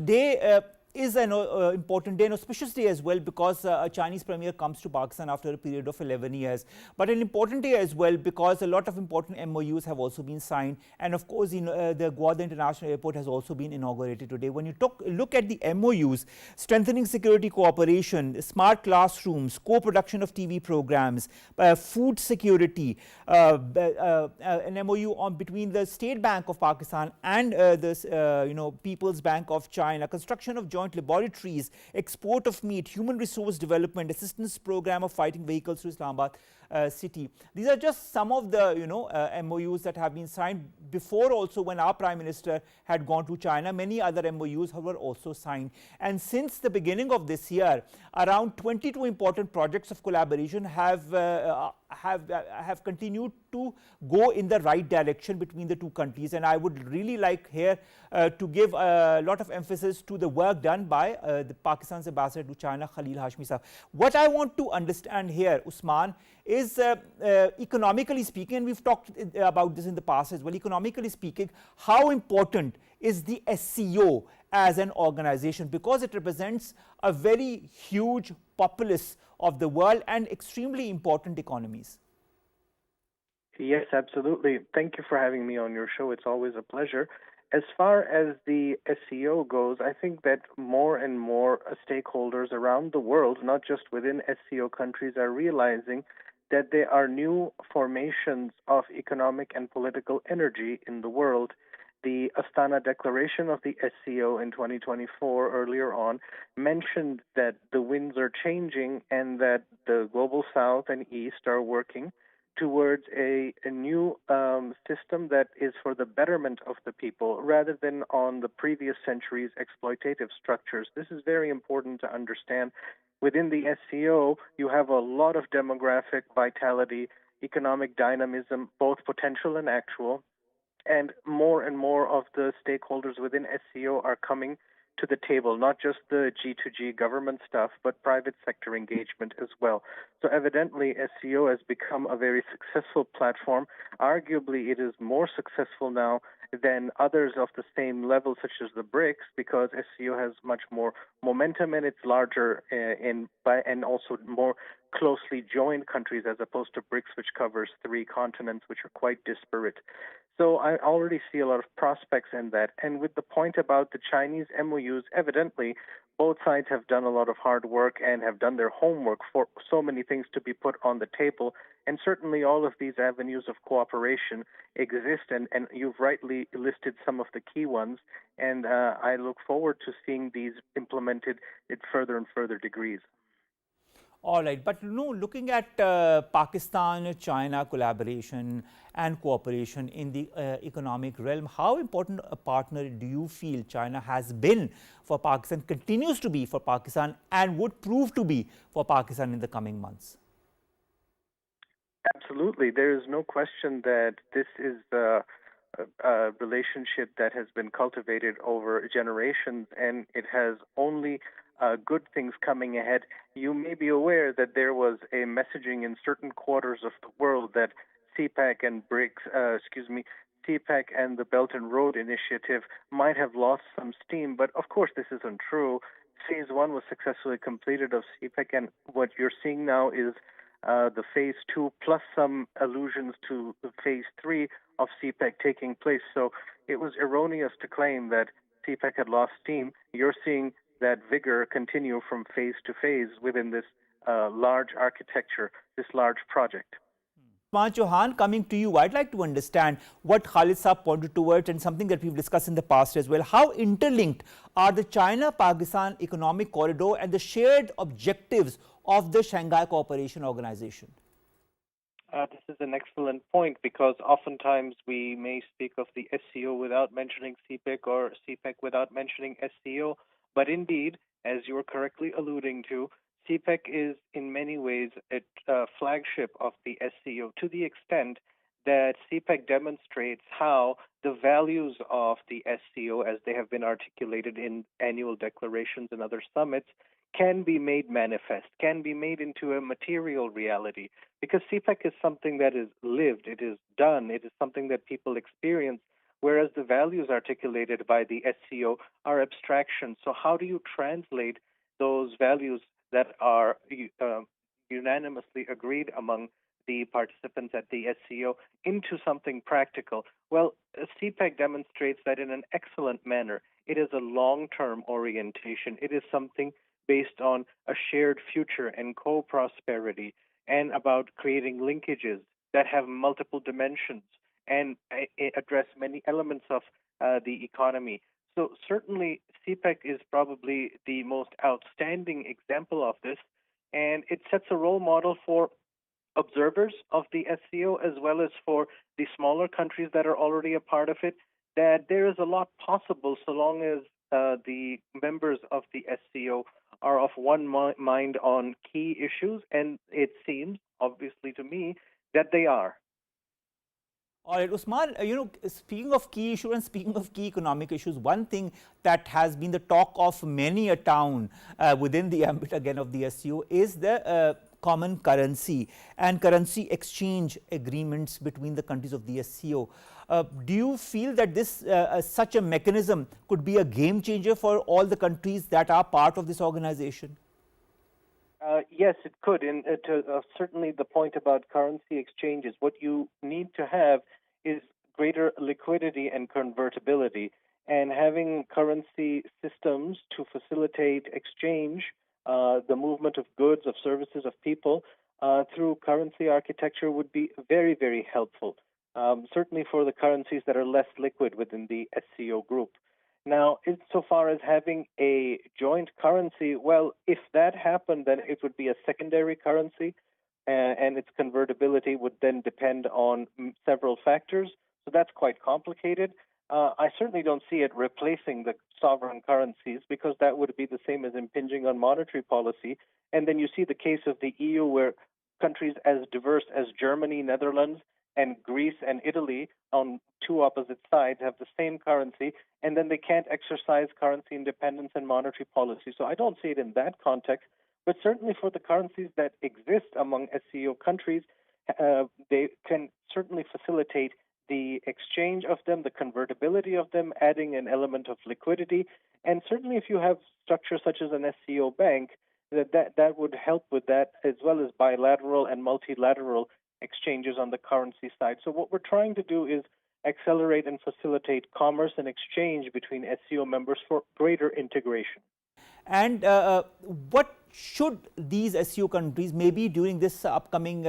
day is an important day, an auspicious day as well, because a Chinese premier comes to Pakistan after a period of 11 years. But an important day as well because a lot of important MOUs have also been signed. And of course, the Gwadar International Airport has also been inaugurated today. When you look at the MOUs, strengthening security cooperation, smart classrooms, co-production of TV programs, food security, an MOU between the State Bank of Pakistan and the People's Bank of China, construction of joint laboratories, export of meat, human resource development, assistance program of fighting vehicles to Islamabad city. These are just some of the MOUs that have been signed. Before also, when our Prime Minister had gone to China, many other MOUs were also signed. And since the beginning of this year, around 22 important projects of collaboration have continued to go in the right direction between the two countries. And I would really like here to give a lot of emphasis to the work done by the Pakistan's ambassador to China, Khalil Hashmi Sahab. What I want to understand here, Usman, is economically speaking, and we've talked about this in the past as well, economically speaking, how important is the SCO as an organization, because it represents a very huge populace of the world and extremely important economies. Yes, absolutely. Thank you for having me on your show. It's always a pleasure. As far as the SCO goes, I think that more and more stakeholders around the world, not just within SCO countries, are realizing that there are new formations of economic and political energy in the world. The Astana Declaration of the SCO in 2024, earlier on, mentioned that the winds are changing and that the global south and east are working towards a new system that is for the betterment of the people rather than on the previous century's exploitative structures. This is very important to understand. Within the SCO, you have a lot of demographic vitality, economic dynamism, both potential and actual, and more of the stakeholders within SCO are coming to the table, not just the G2G government stuff, but private sector engagement as well. So evidently, SCO has become a very successful platform. Arguably, it is more successful now than others of the same level, such as the BRICS, because SCO has much more momentum and it's larger and also more closely joined countries as opposed to BRICS, which covers 3 continents, which are quite disparate. So I already see a lot of prospects in that. And with the point about the Chinese MOUs, evidently, both sides have done a lot of hard work and have done their homework for so many things to be put on the table. And certainly all of these avenues of cooperation exist, and you've rightly listed some of the key ones. And I look forward to seeing these implemented in further and further degrees. All right, but looking at Pakistan-China collaboration and cooperation in the economic realm, how important a partner do you feel China has been for Pakistan, continues to be for Pakistan, and would prove to be for Pakistan in the coming months? Absolutely. There is no question that this is a relationship that has been cultivated over generations, and it has only good things coming ahead. You may be aware that there was a messaging in certain quarters of the world that CPEC and CPEC and the Belt and Road Initiative might have lost some steam, but of course this isn't true. Phase 1 was successfully completed of CPEC, and what you're seeing now is the Phase 2 plus some allusions to the Phase 3 of CPEC taking place. So it was erroneous to claim that CPEC had lost steam. You're seeing that vigor continue from phase to phase within this large architecture, this large project. Chohan, coming to you, I'd like to understand what Khalid Saab pointed towards and something that we've discussed in the past as well. How interlinked are the China-Pakistan Economic Corridor and the shared objectives of the Shanghai Cooperation Organization? This is an excellent point, because oftentimes we may speak of the SCO without mentioning CPEC or CPEC without mentioning SCO. But indeed, as you were correctly alluding to, CPEC is in many ways a flagship of the SCO, to the extent that CPEC demonstrates how the values of the SCO, as they have been articulated in annual declarations and other summits, can be made manifest, can be made into a material reality. Because CPEC is something that is lived, it is done, it is something that people experience whereas the values articulated by the SCO are abstractions. So, how do you translate those values that are unanimously agreed among the participants at the SCO into something practical? Well, CPEC demonstrates that in an excellent manner. It is a long term orientation, it is something based on a shared future and co prosperity, and about creating linkages that have multiple dimensions and address many elements of the economy. So, certainly, CPEC is probably the most outstanding example of this, and it sets a role model for observers of the SCO as well as for the smaller countries that are already a part of it, that there is a lot possible so long as the members of the SCO are of one mind on key issues, and it seems, obviously to me, that they are. All right, Usman, speaking of key issues and speaking of key economic issues, one thing that has been the talk of many a town within the ambit again of the SCO is the common currency and currency exchange agreements between the countries of the SCO. Do you feel that this such a mechanism could be a game changer for all the countries that are part of this organization? Yes, it could. And certainly the point about currency exchanges, what you need to have is greater liquidity and convertibility. And having currency systems to facilitate exchange, the movement of goods, of services, of people through currency architecture would be very, very helpful. Certainly for the currencies that are less liquid within the SCO group. Now, insofar as having a joint currency, well, if that happened, then it would be a secondary currency, and its convertibility would then depend on several factors. So that's quite complicated. I certainly don't see it replacing the sovereign currencies because that would be the same as impinging on monetary policy. And then you see the case of the EU where countries as diverse as Germany, Netherlands, and Greece and Italy on two opposite sides have the same currency, and then they can't exercise currency independence and monetary policy. So I don't see it in that context, but certainly for the currencies that exist among SCO countries, they can certainly facilitate the exchange of them, the convertibility of them, adding an element of liquidity. And certainly if you have structures such as an SCO bank, that would help with that, as well as bilateral and multilateral exchanges on the currency side. So what we're trying to do is accelerate and facilitate commerce and exchange between SCO members for greater integration. And what should these SCO countries, maybe during this upcoming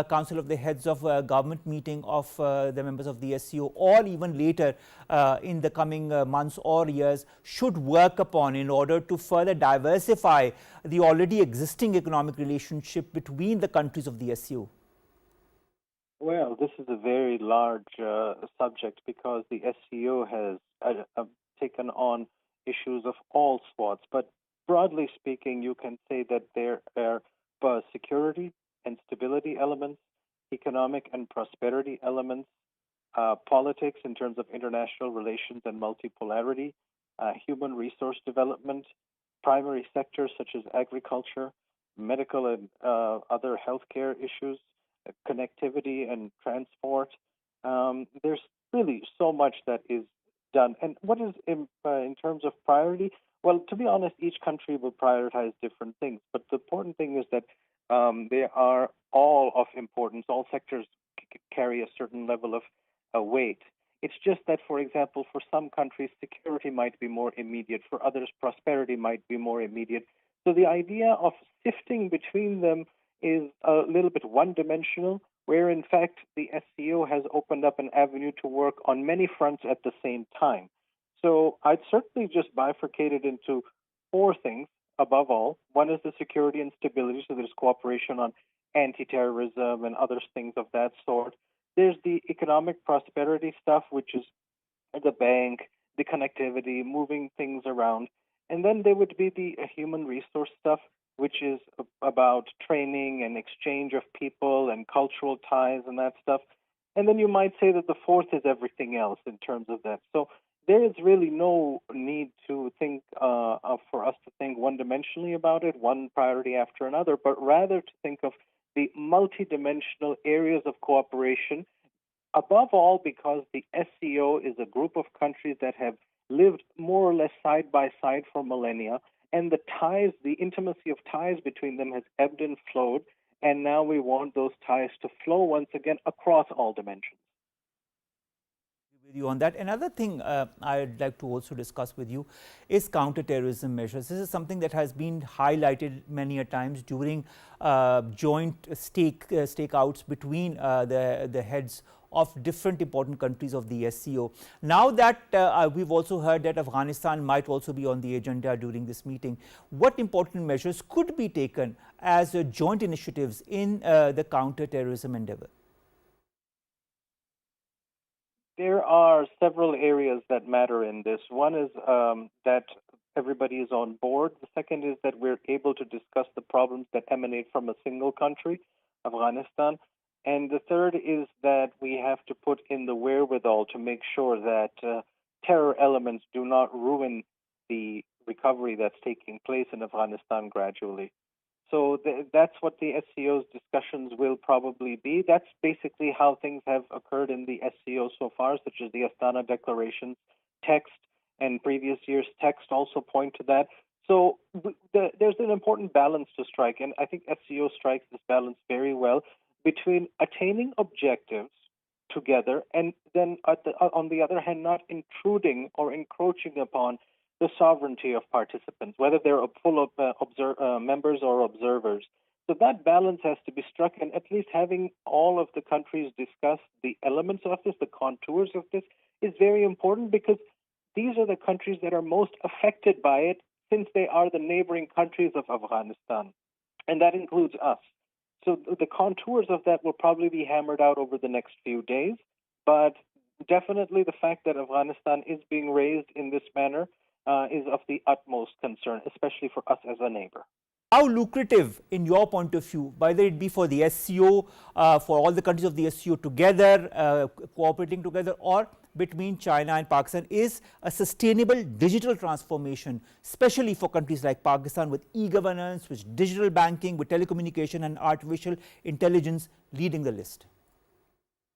Council of the Heads of Government meeting of the members of the SCO, or even later in the coming months or years, should work upon in order to further diversify the already existing economic relationship between the countries of the SCO? Well, this is a very large subject because the SCO has taken on issues of all sorts. But broadly speaking, you can say that there are security and stability elements, economic and prosperity elements, politics in terms of international relations and multipolarity, human resource development, primary sectors such as agriculture, medical and other healthcare issues, connectivity and transport. There's really so much that is done. And what is in terms of priority? Well, to be honest, each country will prioritize different things. But the important thing is that they are all of importance. All sectors carry a certain level of weight. It's just that, for example, for some countries, security might be more immediate. For others, prosperity might be more immediate. So the idea of sifting between them is a little bit one-dimensional, where in fact the SCO has opened up an avenue to work on many fronts at the same time. So I'd certainly just bifurcate it into four things above all. One is the security and stability, so there's cooperation on anti-terrorism and other things of that sort. There's the economic prosperity stuff, which is the bank, the connectivity, moving things around. And then there would be the human resource stuff, which is about training and exchange of people and cultural ties and that stuff. And then you might say that the fourth is everything else in terms of that. So there is really no need to think for us to think one-dimensionally about it, one priority after another, but rather to think of the multidimensional areas of cooperation above all because the SCO is a group of countries that have lived more or less side by side for millennia, and the ties, the intimacy of ties between them has ebbed and flowed, and now we want those ties to flow once again across all dimensions. With you on that. Another thing I'd like to also discuss with you is counterterrorism measures. This is something that has been highlighted many a times during joint stakeouts between the heads of different important countries of the SCO. Now that we've also heard that Afghanistan might also be on the agenda during this meeting, what important measures could be taken as joint initiatives in the counterterrorism endeavor? There are several areas that matter in this. One is that everybody is on board. The second is that we're able to discuss the problems that emanate from a single country, Afghanistan. And the third is that we have to put in the wherewithal to make sure that terror elements do not ruin the recovery that's taking place in Afghanistan gradually. So that's what the SCO's discussions will probably be. That's basically how things have occurred in the SCO so far, such as the Astana Declarations text and previous years' text also point to that. So there's an important balance to strike, and I think SCO strikes this balance very well between attaining objectives together and then on the other hand not intruding or encroaching upon the sovereignty of participants, whether they're full of members or observers. So that balance has to be struck, and at least having all of the countries discuss the elements of this, the contours of this, is very important because these are the countries that are most affected by it since they are the neighboring countries of Afghanistan, and that includes us. So the contours of that will probably be hammered out over the next few days, but definitely the fact that Afghanistan is being raised in this manner is of the utmost concern, especially for us as a neighbor. How lucrative, in your point of view, whether it be for the SCO, for all the countries of the SCO together, cooperating together, or between China and Pakistan, is a sustainable digital transformation, especially for countries like Pakistan with e-governance, with digital banking, with telecommunication and artificial intelligence leading the list?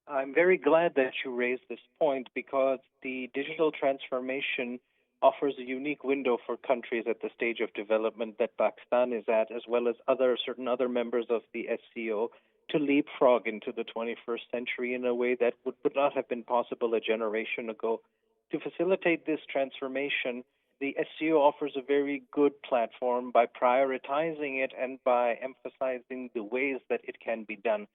I'm very glad that you raised this point because the digital transformation offers a unique window for countries at the stage of development that Pakistan is at, as well as certain other members of the SCO, to leapfrog into the 21st century in a way that would not have been possible a generation ago. To facilitate this transformation, the SCO offers a very good platform by prioritizing it and by emphasizing the ways that it can be done.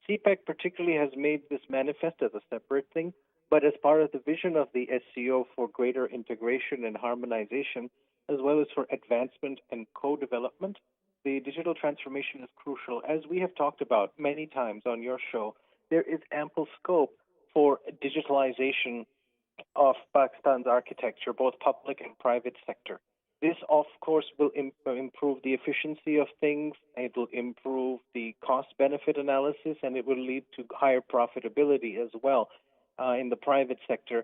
CPEC particularly has made this manifest as a separate thing, but as part of the vision of the SCO for greater integration and harmonization, as well as for advancement and co-development, the digital transformation is crucial. As we have talked about many times on your show, there is ample scope for digitalization of Pakistan's architecture, both public and private sector. This, of course, will improve the efficiency of things, it will improve the cost-benefit analysis, and it will lead to higher profitability as well in the private sector.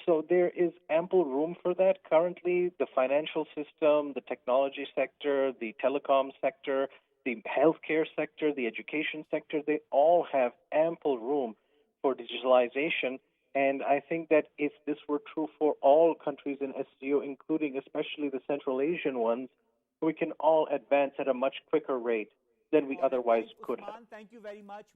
So there is ample room for that. Currently, the financial system, the technology sector, the telecom sector, the healthcare sector, the education sector, they all have ample room for digitalization. And I think that if this were true for all countries in SCO, including especially the Central Asian ones, we can all advance at a much quicker rate than we otherwise could have. Thank you very much.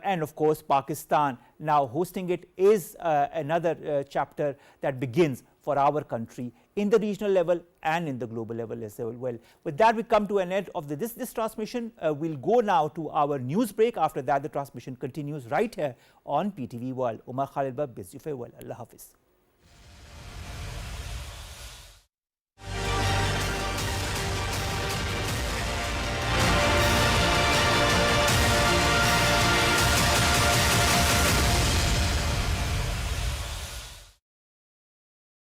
And of course, Pakistan now hosting it is another chapter that begins for our country in the regional level and in the global level as well. With that, we come to an end of this transmission. We'll go now to our news break. After that, the transmission continues right here on PTV World. Omer Khalid Butt bids you farewell. Allah Hafiz.